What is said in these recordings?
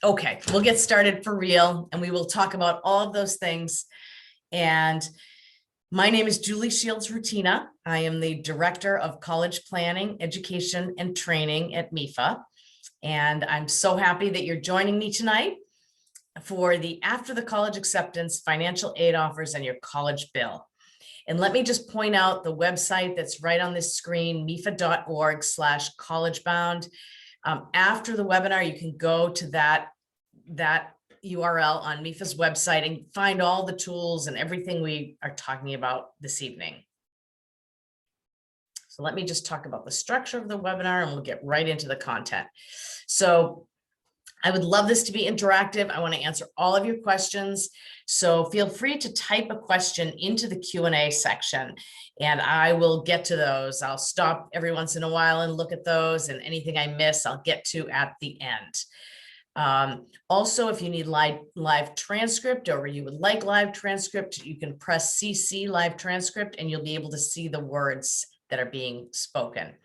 Okay, we'll get started for real and we will talk about all of those things. And my name is Julie Shields Rutina. I am the Director of College Planning, Education, and Training at MEFA. And I'm so happy that you're joining me tonight for the After the College Acceptance Financial Aid Offers and Your College Bill. And let me just point out the website that's right on this screen, mefa.org/collegebound. After the webinar, you can go to that URL on MEFA's website and find all the tools and everything we are talking about this evening. So let me just talk about the structure of the webinar and we'll get right into the content. So I would love this to be interactive. I want to answer all of your questions. So feel free to type a question into the Q&A section and I will get to those. I'll stop every once in a while and look at those, and anything I miss, I'll get to at the end. Also, if you need live transcript, or you would like live transcript, you can press CC live transcript and you'll be able to see the words that are being spoken.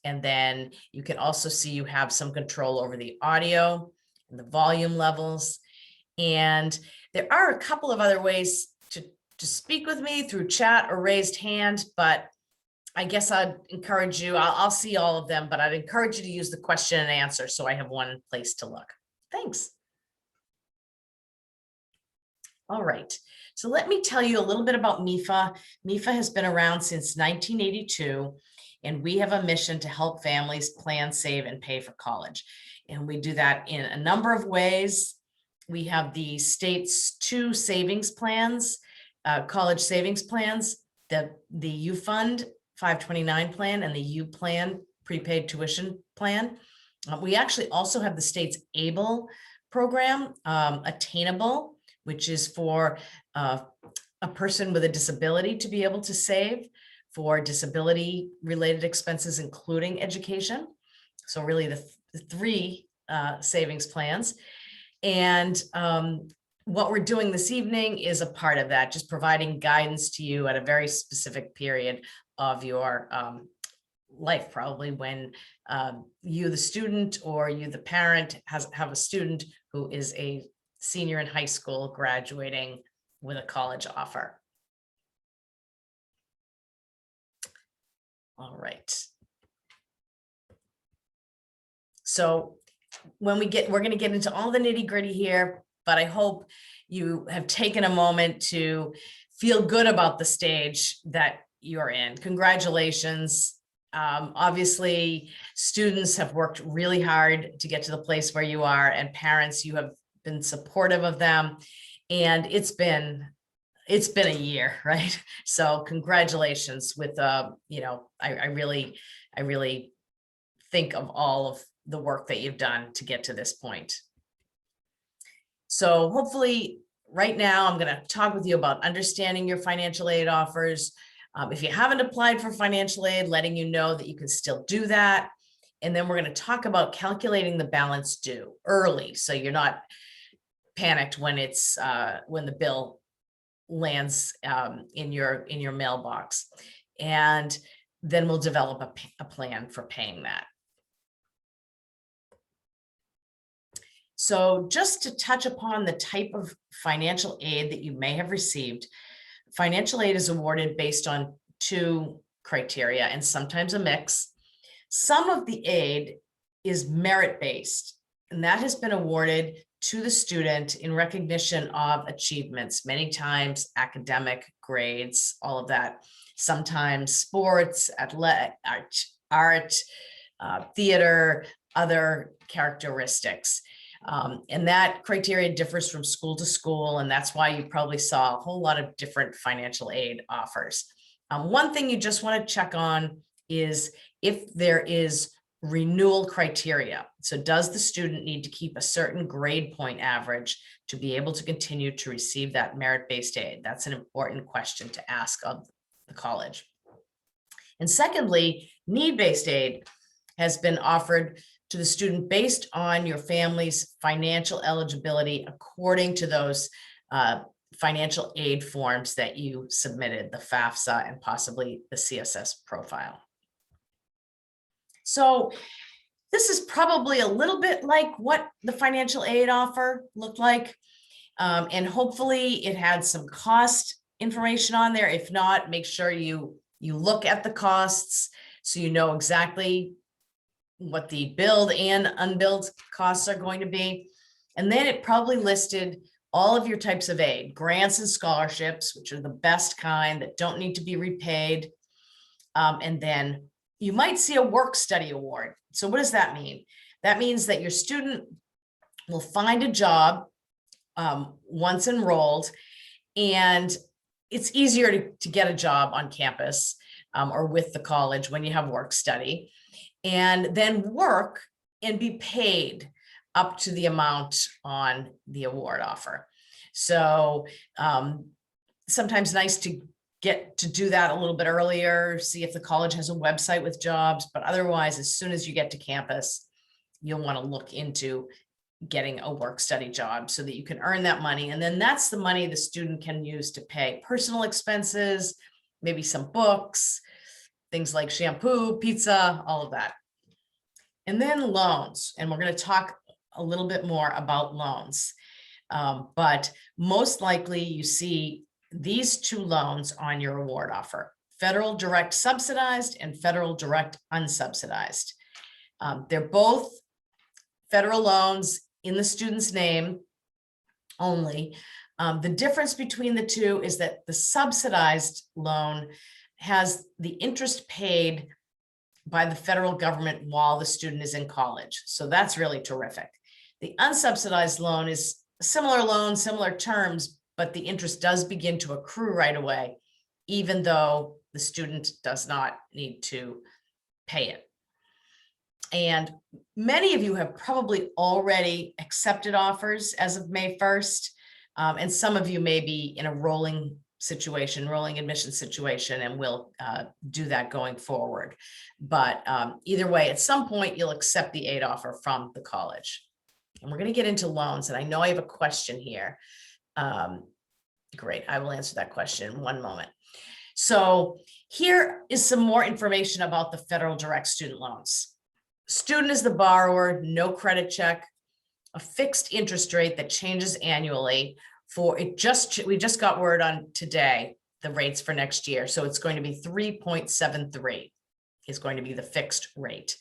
And then you can also see you have some control over the audio and the volume levels. And there are a couple of other ways to speak with me through chat or raised hand, but I guess I'd encourage you, I'll see all of them, but I'd encourage you to use the question and answer so I have one place to look. Thanks. All right, so let me tell you a little bit about MEFA. MEFA has been around since 1982, and we have a mission to help families plan, save, and pay for college. And we do that in a number of ways. We have the state's two savings plans, college savings plans, the U.Fund 529 plan and the U.Plan prepaid tuition plan. We actually also have the state's ABLE program, Attainable, which is for a person with a disability to be able to save for disability related expenses, including education. So really the three savings plans. And what we're doing this evening is a part of that, just providing guidance to you at a very specific period of your life, probably when you, the student, or you, the parent, have a student who is a senior in high school graduating with a college offer. All right. So when we're going to get into all the nitty-gritty here, but I hope you have taken a moment to feel good about the stage that you're in. Congratulations. Obviously, students have worked really hard to get to the place where you are, and parents, you have been supportive of them, and it's been a year, right? So congratulations with, you know, I really think of all of the work that you've done to get to this point. So hopefully right now I'm going to talk with you about understanding your financial aid offers. If you haven't applied for financial aid, letting you know that you can still do that. And then we're going to talk about calculating the balance due early, so you're not panicked when it's when the bill lands in your mailbox. And then we'll develop a plan for paying that. So just to touch upon the type of financial aid that you may have received, financial aid is awarded based on two criteria and sometimes a mix. Some of the aid is merit-based, and that has been awarded to the student in recognition of achievements, many times academic grades, all of that, sometimes sports, athletic, art, theater, other characteristics. And that criteria differs from school to school, and that's why you probably saw a whole lot of different financial aid offers. One thing you just want to check on is if there is renewal criteria. So does the student need to keep a certain grade point average to be able to continue to receive that merit-based aid? That's an important question to ask of the college. And secondly, need-based aid has been offered to the student based on your family's financial eligibility according to those financial aid forms that you submitted, the FAFSA and possibly the CSS profile. So This is probably a little bit like what the financial aid offer looked like. And hopefully it had some cost information on there. If not, make sure you look at the costs so you know exactly what the billed and unbilled costs are going to be. And then it probably listed all of your types of aid, grants and scholarships, which are the best kind that don't need to be repaid. And then you might see a work study award. So what does that mean? That means that your student will find a job once enrolled, and it's easier to get a job on campus or with the college when you have work study, and then work and be paid up to the amount on the award offer. So sometimes nice to get to do that a little bit earlier, see if the college has a website with jobs, but otherwise, as soon as you get to campus, you'll want to look into getting a work study job so that you can earn that money. And then that's the money the student can use to pay personal expenses, maybe some books, things like shampoo, pizza, all of that. And then loans, and we're going to talk a little bit more about loans. But most likely you see these two loans on your award offer: federal direct subsidized and federal direct unsubsidized. They're both federal loans in the student's name only. The difference between the two is that the subsidized loan has the interest paid by the federal government while the student is in college. So that's really terrific. The unsubsidized loan is a similar loan, similar terms, but the interest does begin to accrue right away, even though the student does not need to pay it. And many of you have probably already accepted offers as of May 1st. And some of you may be in a rolling admission situation, and we'll do that going forward. But either way, at some point, you'll accept the aid offer from the college. And we're going to get into loans. And I know I have a question here. Great, I will answer that question in one moment. So here is some more information about the federal direct student loans. Student is the borrower, no credit check, a fixed interest rate that changes annually for it. We just got word on today, the rates for next year. So it's going to be 3.73 is going to be the fixed rate.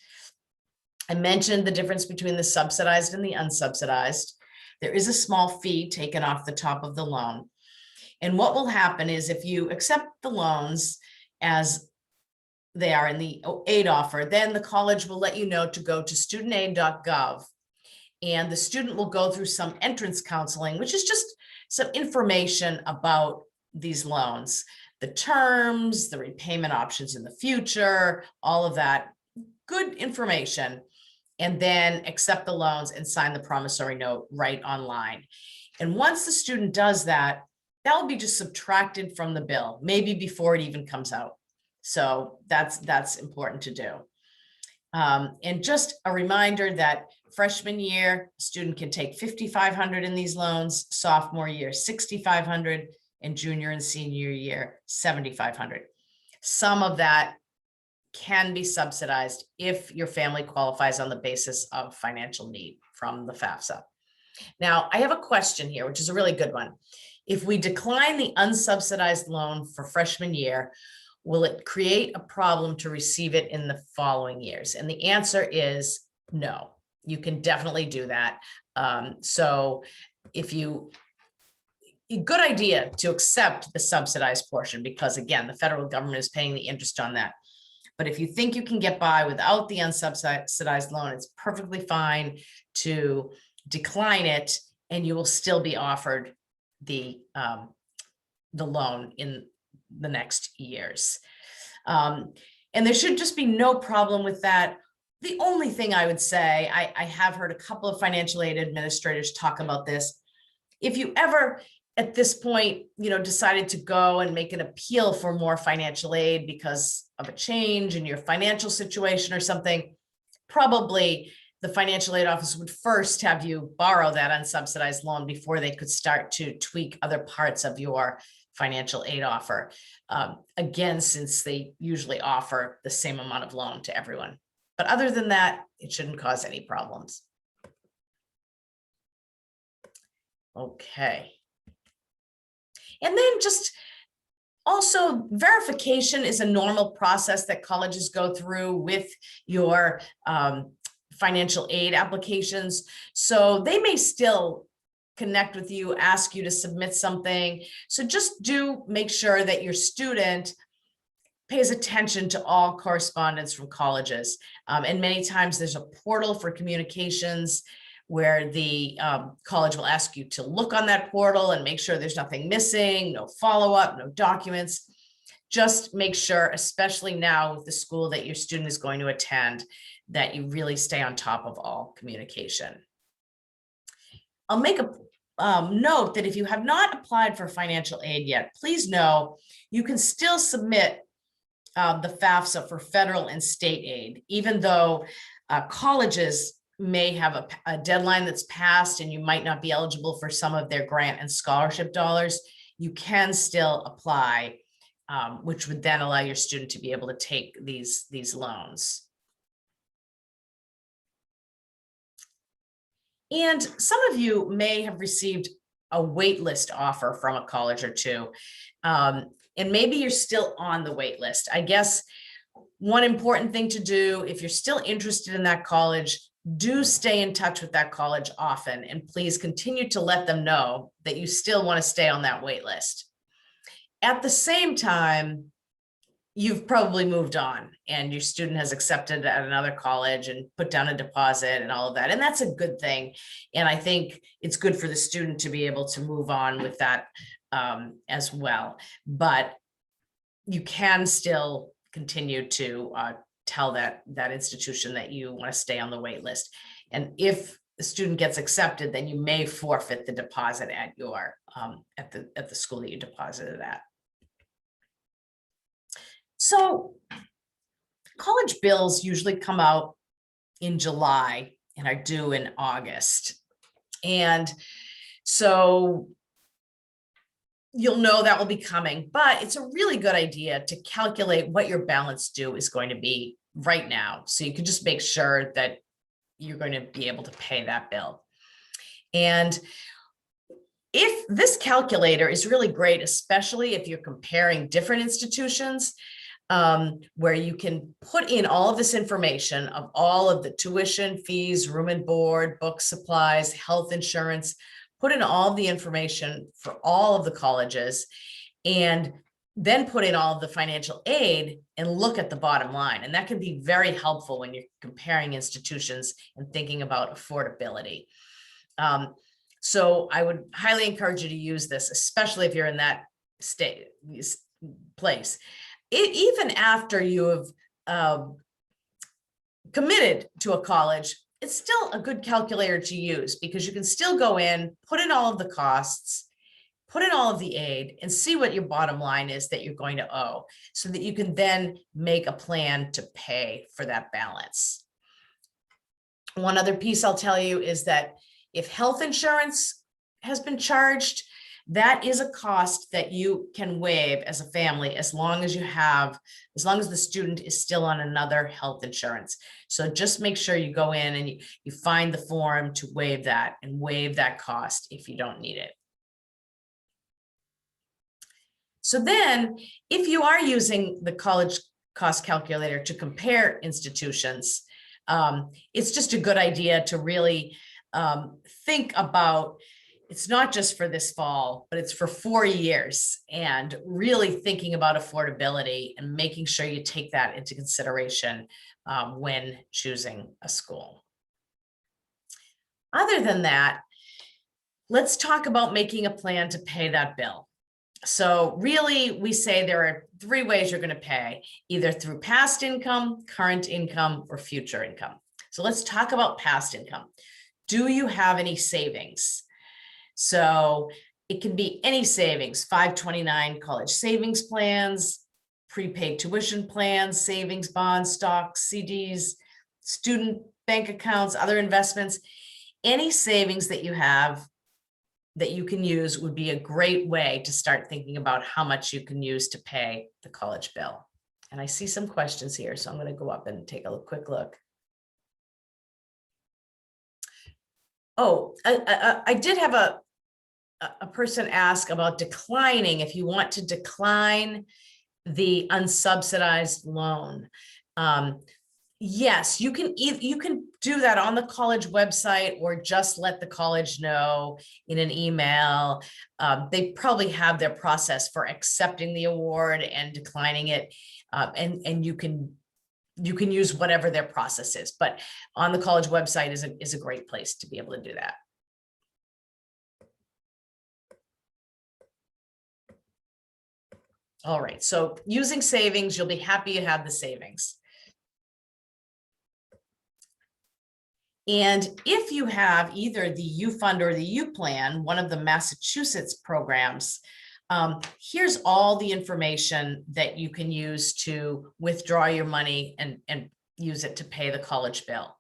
I mentioned the difference between the subsidized and the unsubsidized. There is a small fee taken off the top of the loan. And what will happen is if you accept the loans as they are in the aid offer, then the college will let you know to go to studentaid.gov, and the student will go through some entrance counseling, which is just some information about these loans, the terms, the repayment options in the future, all of that good information, and then accept the loans and sign the promissory note right online. And once the student does that, that will be just subtracted from the bill, maybe before it even comes out. So that's important to do. And just a reminder that freshman year, student can take $5,500 in these loans, sophomore year, $6,500, and junior and senior year, $7,500. Some of that can be subsidized if your family qualifies on the basis of financial need from the FAFSA. Now, I have a question here, which is a really good one. If we decline the unsubsidized loan for freshman year, will it create a problem to receive it in the following years? And the answer is no. You can definitely do that. So if good idea to accept the subsidized portion, because again, the federal government is paying the interest on that. But if you think you can get by without the unsubsidized loan, it's perfectly fine to decline it, and you will still be offered the loan in the next years. And there should just be no problem with that. The only thing I would say, I have heard a couple of financial aid administrators talk about this. If you ever at this point, decided to go and make an appeal for more financial aid because of a change in your financial situation or something, probably the financial aid office would first have you borrow that unsubsidized loan before they could start to tweak other parts of your financial aid offer. Again, since they usually offer the same amount of loan to everyone. But other than that, it shouldn't cause any problems. Okay. And then just also, verification is a normal process that colleges go through with your financial aid applications. So they may still connect with you, ask you to submit something. So just do make sure that your student pays attention to all correspondence from colleges. And many times there's a portal for communications where the college will ask you to look on that portal and make sure there's nothing missing, no follow-up, no documents. Just make sure, especially now with the school that your student is going to attend, that you really stay on top of all communication. I'll make a note that if you have not applied for financial aid yet, please know you can still submit the FAFSA for federal and state aid, even though colleges may have a deadline that's passed and you might not be eligible for some of their grant and scholarship dollars. You can still apply, which would then allow your student to be able to take these loans. And some of you may have received a wait list offer from a college or two, and maybe you're still on the wait list. I guess one important thing to do, if you're still interested in that college, do stay in touch with that college often, and please continue to let them know that you still want to stay on that wait list. At the same time, you've probably moved on and your student has accepted at another college and put down a deposit and all of that. And that's a good thing. And I think it's good for the student to be able to move on with that as well. But you can still continue to tell that institution that you want to stay on the wait list. And if the student gets accepted, then you may forfeit the deposit at your at the school that you deposited at. So college bills usually come out in July and are due in August. And so you'll know that will be coming, but it's a really good idea to calculate what your balance due is going to be right now. So you can just make sure that you're going to be able to pay that bill. And if this calculator is really great, especially if you're comparing different institutions, where you can put in all of this information of all of the tuition, fees, room and board, book supplies, health insurance, put in all of the information for all of the colleges, and then put in all of the financial aid and look at the bottom line. And that can be very helpful when you're comparing institutions and thinking about affordability. So I would highly encourage you to use this, especially if you're in that place. Even after you have committed to a college, it's still a good calculator to use because you can still go in, put in all of the costs, put in all of the aid, and see what your bottom line is that you're going to owe, so that you can then make a plan to pay for that balance. One other piece I'll tell you is that if health insurance has been charged, that is a cost that you can waive as a family as long as the student is still on another health insurance. So just make sure you go in and you find the form to waive that and waive that cost if you don't need it. So then if you are using the college cost calculator to compare institutions, it's just a good idea to really think about, it's not just for this fall, but it's for 4 years, and really thinking about affordability and making sure you take that into consideration when choosing a school. Other than that, let's talk about making a plan to pay that bill. So really, we say there are 3 ways you're going to pay, either through past income, current income, or future income. So let's talk about past income. Do you have any savings? So it can be any savings, 529 college savings plans, prepaid tuition plans, savings bonds, stocks, CDs, student bank accounts, other investments. Any savings that you have that you can use would be a great way to start thinking about how much you can use to pay the college bill. And I see some questions here, so I'm going to go up and take a quick look. Oh, I did have a person ask about declining, if you want to decline the unsubsidized loan. Yes, you can do that on the college website, or just let the college know in an email. They probably have their process for accepting the award and declining it. And you can use whatever their process is, but on the college website is a great place to be able to do that. All right, so using savings, you'll be happy you have the savings. And if you have either the U.Fund or the U.Plan, one of the Massachusetts programs, here's all the information that you can use to withdraw your money and use it to pay the college bill.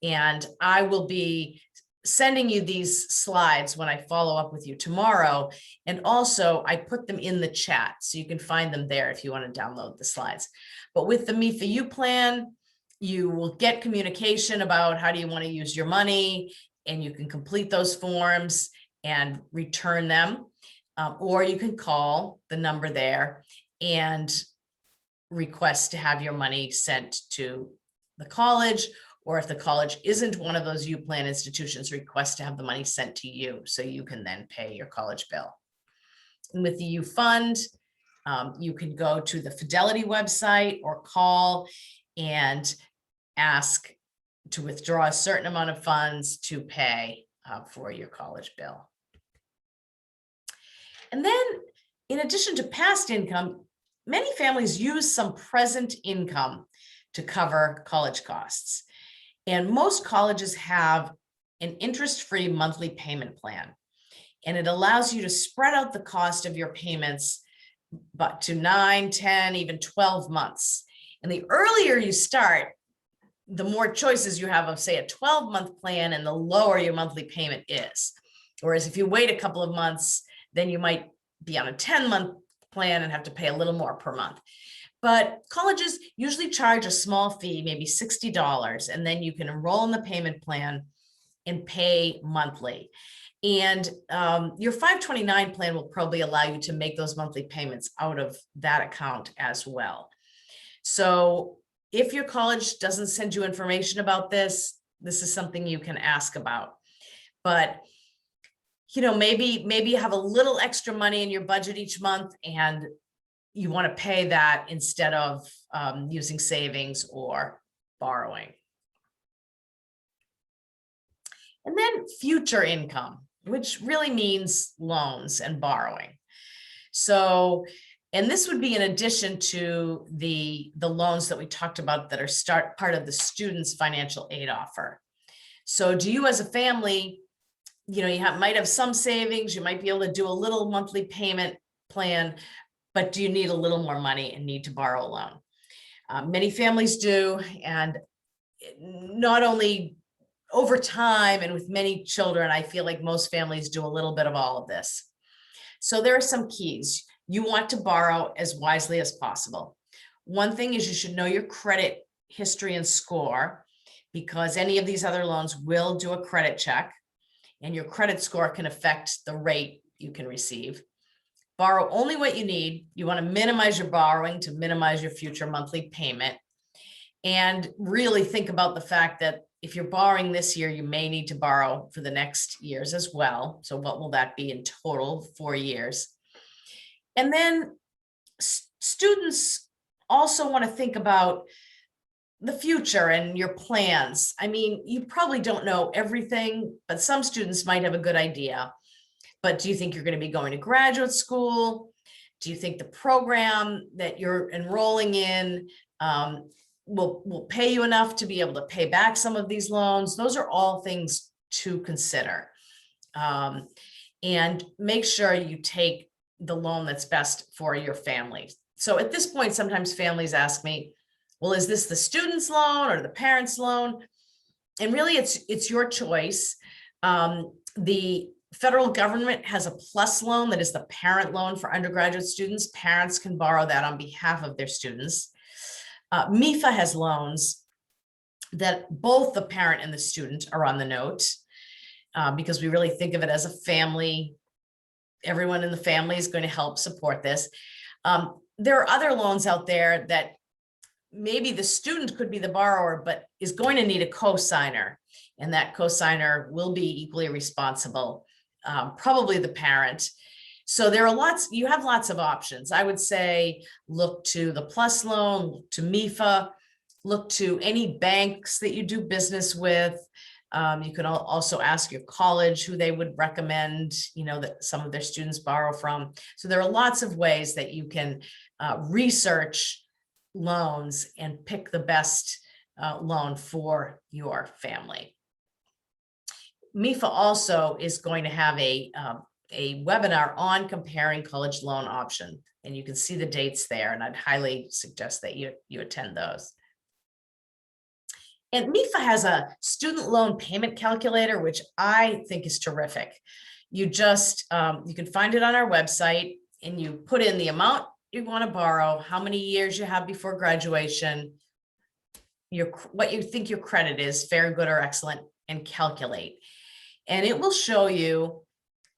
And I will be sending you these slides when I follow up with you tomorrow. And also I put them in the chat, so you can find them there if you want to download the slides. But with the MEFA U.Plan, you will get communication about how do you want to use your money, and you can complete those forms and return them. Or you can call the number there and request to have your money sent to the college, or if the college isn't one of those U.Plan institutions, request to have the money sent to you so you can then pay your college bill. And with the U.Fund, you can go to the Fidelity website or call and ask to withdraw a certain amount of funds to pay for your college bill. And then, in addition to past income, many families use some present income to cover college costs. And most colleges have an interest-free monthly payment plan. And it allows you to spread out the cost of your payments but to 9, 10, even 12 months. And the earlier you start, the more choices you have of, say, a 12-month plan, and the lower your monthly payment is. Whereas if you wait a couple of months, then you might be on a 10-month plan and have to pay a little more per month. But colleges usually charge a small fee, maybe $60, and then you can enroll in the payment plan and pay monthly. And your 529 plan will probably allow you to make those monthly payments out of that account as well. So if your college doesn't send you information about this, this is something you can ask about. But maybe you have a little extra money in your budget each month, and you want to pay that instead of using savings or borrowing. And then future income, which really means loans and borrowing. So, and this would be in addition to the loans that we talked about that are part of the student's financial aid offer. So do you as a family, you might have some savings, you might be able to do a little monthly payment plan, but do you need a little more money and need to borrow a loan? Many families do, and not only over time and with many children, I feel like most families do a little bit of all of this. So there are some keys. You want to borrow as wisely as possible. One thing is you should know your credit history and score, because any of these other loans will do a credit check, and your credit score can affect the rate you can receive. Borrow only what you need. You want to minimize your borrowing to minimize your future monthly payment. And really think about the fact that if you're borrowing this year, you may need to borrow for the next years as well. So what will that be in total? 4 years. And then students also want to think about the future and your plans. I mean, you probably don't know everything, but some students might have a good idea. But do you think you're going to be going to graduate school? Do you think the program that you're enrolling in will pay you enough to be able to pay back some of these loans? Those are all things to consider. And make sure you take the loan that's best for your family. So at this point, sometimes families ask me, well, is this the student's loan or the parent's loan? And really, it's your choice. The federal government has a PLUS loan that is the parent loan for undergraduate students. Parents can borrow that on behalf of their students. MEFA has loans that both the parent and the student are on the note. because we really think of it as a family. Everyone in the family is going to help support this. There are other loans out there that maybe the student could be the borrower, but is going to need a co-signer, and that co-signer will be equally responsible, probably the parent. So there are lots, you have lots of options. I would say look to the PLUS loan, look to MEFA, look to any banks that you do business with. You can also ask your college who they would recommend, that some of their students borrow from. So there are lots of ways that you can research loans and pick the best loan for your family. MEFA also is going to have a webinar on comparing college loan option, and you can see the dates there, and I'd highly suggest that you attend those. And MEFA has a student loan payment calculator, which I think is terrific. You just, you can find it on our website, and you put in the amount you want to borrow, how many years you have before graduation, what you think your credit is, very good or excellent, and calculate. And it will show you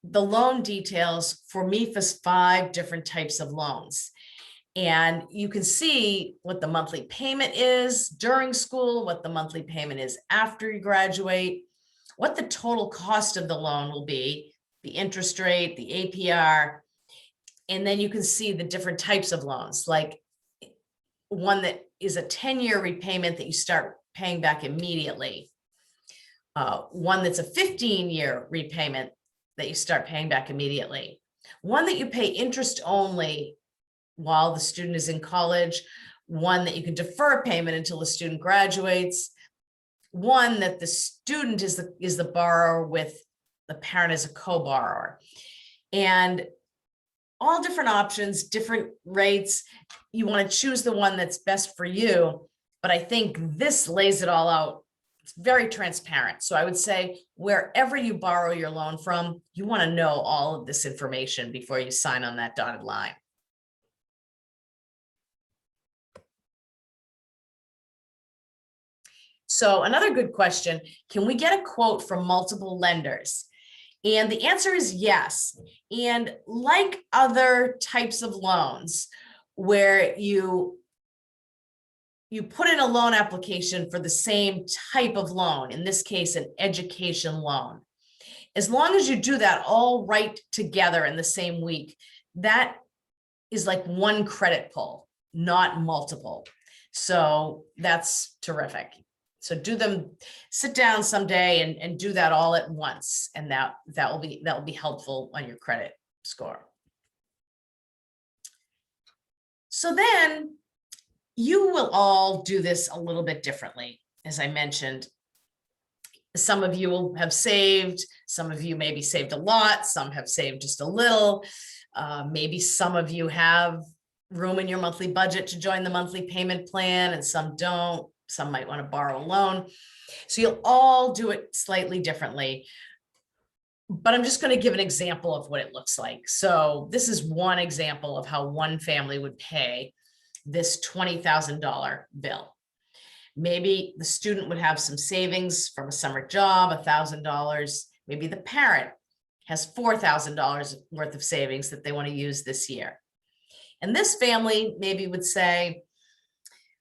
the loan details for MEFA's 5 different types of loans. And you can see what the monthly payment is during school, what the monthly payment is after you graduate, what the total cost of the loan will be, the interest rate, the APR, and then you can see the different types of loans, like one that is a 10-year repayment that you start paying back immediately. One that's a 15-year repayment that you start paying back immediately. One that you pay interest only while the student is in college. One that you can defer payment until the student graduates. One that the student is the borrower with the parent as a co-borrower. And all different options, different rates. You want to choose the one that's best for you. But I think this lays it all out. It's very transparent. So I would say wherever you borrow your loan from, you want to know all of this information before you sign on that dotted line. So another good question, can we get a quote from multiple lenders? And the answer is yes. And like other types of loans where you put in a loan application for the same type of loan, in this case, an education loan, as long as you do that all right together in the same week, that is like one credit pull, not multiple. So that's terrific. So do them, sit down someday and do that all at once, and that will be helpful on your credit score. So then you will all do this a little bit differently. As I mentioned, some of you will have saved, some of you maybe saved a lot, some have saved just a little. Maybe some of you have room in your monthly budget to join the monthly payment plan, and some don't. Some might want to borrow a loan. So you'll all do it slightly differently. But I'm just going to give an example of what it looks like. So this is one example of how one family would pay this $20,000 bill. Maybe the student would have some savings from a summer job, $1,000. Maybe the parent has $4,000 worth of savings that they want to use this year. And this family maybe would say,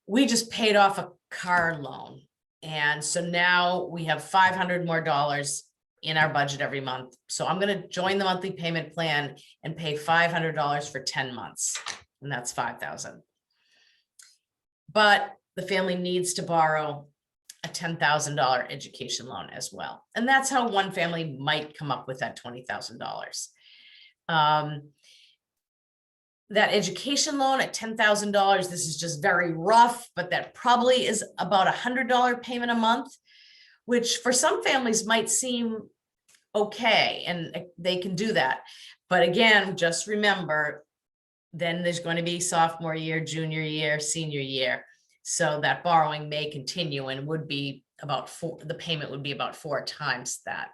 we just paid off a car loan, and so now we have $500 more in our budget every month. So I'm going to join the monthly payment plan and pay $500 for 10 months, and that's $5,000. But the family needs to borrow a $10,000 education loan as well, and that's how one family might come up with that $20,000. That education loan at $10,000, this is just very rough, but that probably is about $100 payment a month, which for some families might seem okay, and they can do that. But again, just remember, then there's going to be sophomore year, junior year, senior year. So that borrowing may continue and would be about the payment would be about 4 times that.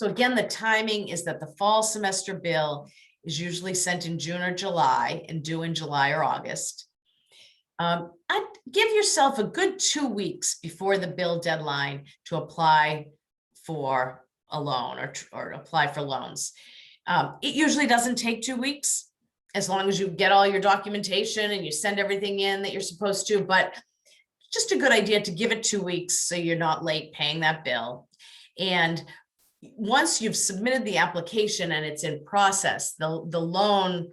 So again, the timing is that the fall semester bill is usually sent in June or July and due in July or August. I'd give yourself a good 2 weeks before the bill deadline to apply for a loan or apply for loans. It usually doesn't take 2 weeks as long as you get all your documentation and you send everything in that you're supposed to, but just a good idea to give it 2 weeks so you're not late paying that bill. And once you've submitted the application and it's in process, the loan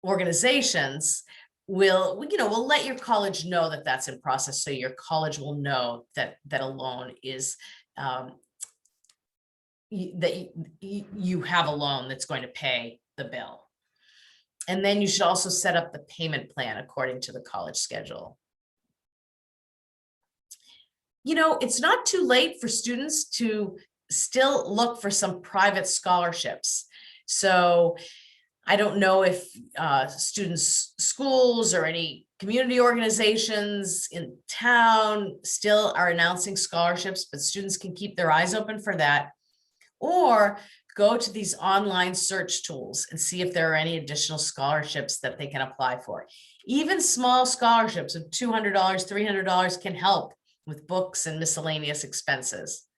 organizations will let your college know that that's in process, so your college will know that a loan is that you have a loan that's going to pay the bill. And then you should also set up the payment plan according to the college schedule. It's not too late for students to still look for some private scholarships. So I don't know if students' schools or any community organizations in town still are announcing scholarships, but students can keep their eyes open for that, or go to these online search tools and see if there are any additional scholarships that they can apply for. Even small scholarships of $200, $300 can help with books and miscellaneous expenses.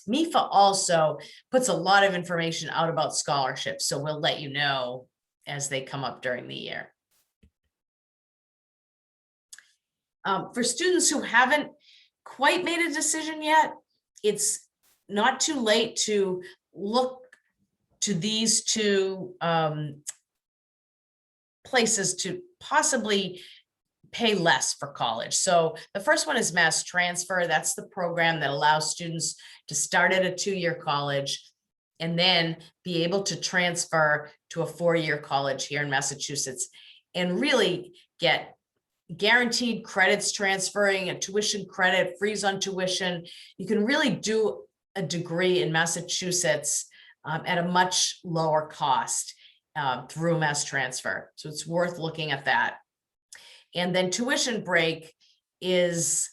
MEFA also puts a lot of information out about scholarships, so we'll let you know as they come up during the year. For students who haven't quite made a decision yet, it's not too late to look to these two places to possibly pay less for college. So the first one is mass transfer. That's the program that allows students to start at a 2-year college and then be able to transfer to a 4-year college here in Massachusetts and really get guaranteed credits transferring, a tuition credit, freeze on tuition. You can really do a degree in Massachusetts at a much lower cost through mass transfer. So it's worth looking at that. And then tuition break is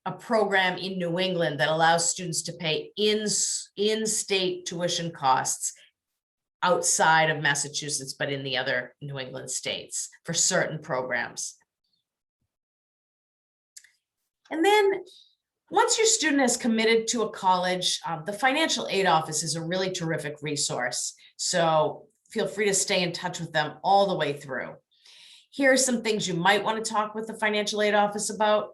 a program in New England that allows students to pay in-state tuition costs outside of Massachusetts, but in the other New England states for certain programs. And then once your student has committed to a college, the financial aid office is a really terrific resource. So feel free to stay in touch with them all the way through. Here are some things you might want to talk with the financial aid office about.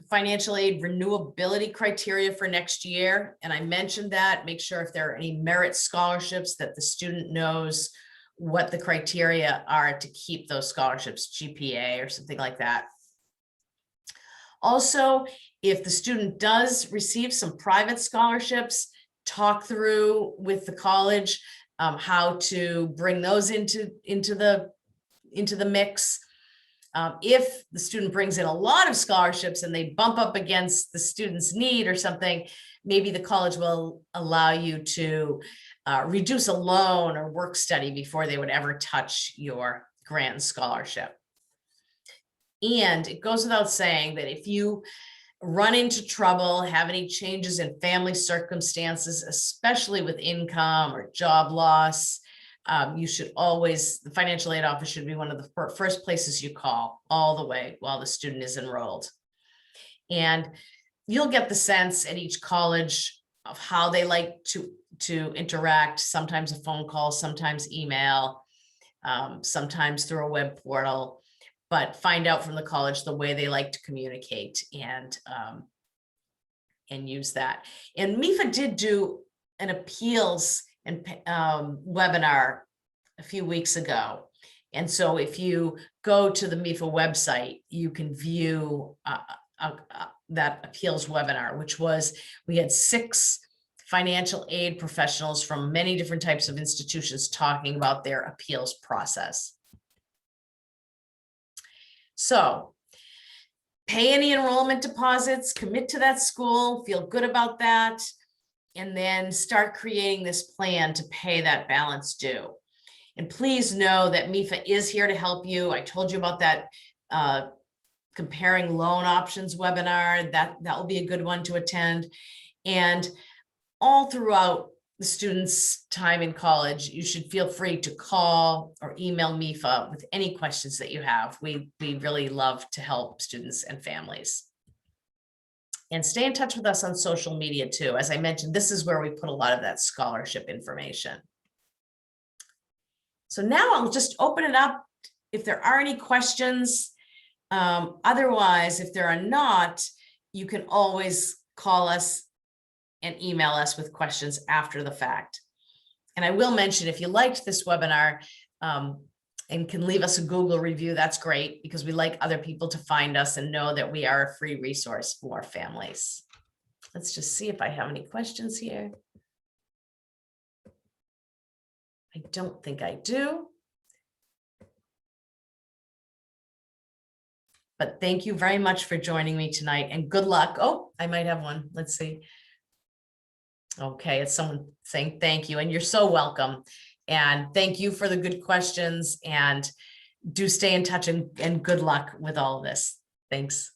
Financial aid renewability criteria for next year. And I mentioned that. Make sure if there are any merit scholarships that the student knows what the criteria are to keep those scholarships, GPA or something like that. Also, if the student does receive some private scholarships, talk through with the college how to bring those into the mix. If the student brings in a lot of scholarships and they bump up against the student's need or something, maybe the college will allow you to reduce a loan or work study before they would ever touch your grant scholarship. And it goes without saying that if you run into trouble, have any changes in family circumstances, especially with income or job loss, you should always, the financial aid office should be one of the first places you call all the way while the student is enrolled. And you'll get the sense at each college of how they like to interact, sometimes a phone call, sometimes email, sometimes through a web portal, but find out from the college the way they like to communicate and use that. And MEFA did do an appeals and webinar a few weeks ago. And so if you go to the MEFA website, you can view that appeals webinar, which was, we had 6 financial aid professionals from many different types of institutions talking about their appeals process. So pay any enrollment deposits, commit to that school, feel good about that, and then start creating this plan to pay that balance due. And please know that MEFA is here to help you. I told you about that comparing loan options webinar. That will be a good one to attend. And all throughout the students' time in college, you should feel free to call or email MEFA with any questions that you have. We really love to help students and families. And stay in touch with us on social media too. As I mentioned, this is where we put a lot of that scholarship information. So now I'll just open it up if there are any questions. Otherwise, if there are not, you can always call us and email us with questions after the fact. And I will mention, if you liked this webinar and can leave us a Google review, that's great, because we like other people to find us and know that we are a free resource for families. Let's just see if I have any questions here. I don't think I do. But thank you very much for joining me tonight, and good luck. Oh, I might have one. Let's see. Okay, it's someone saying thank you, and you're so welcome. And thank you for the good questions, and do stay in touch, and good luck with all of this. Thanks.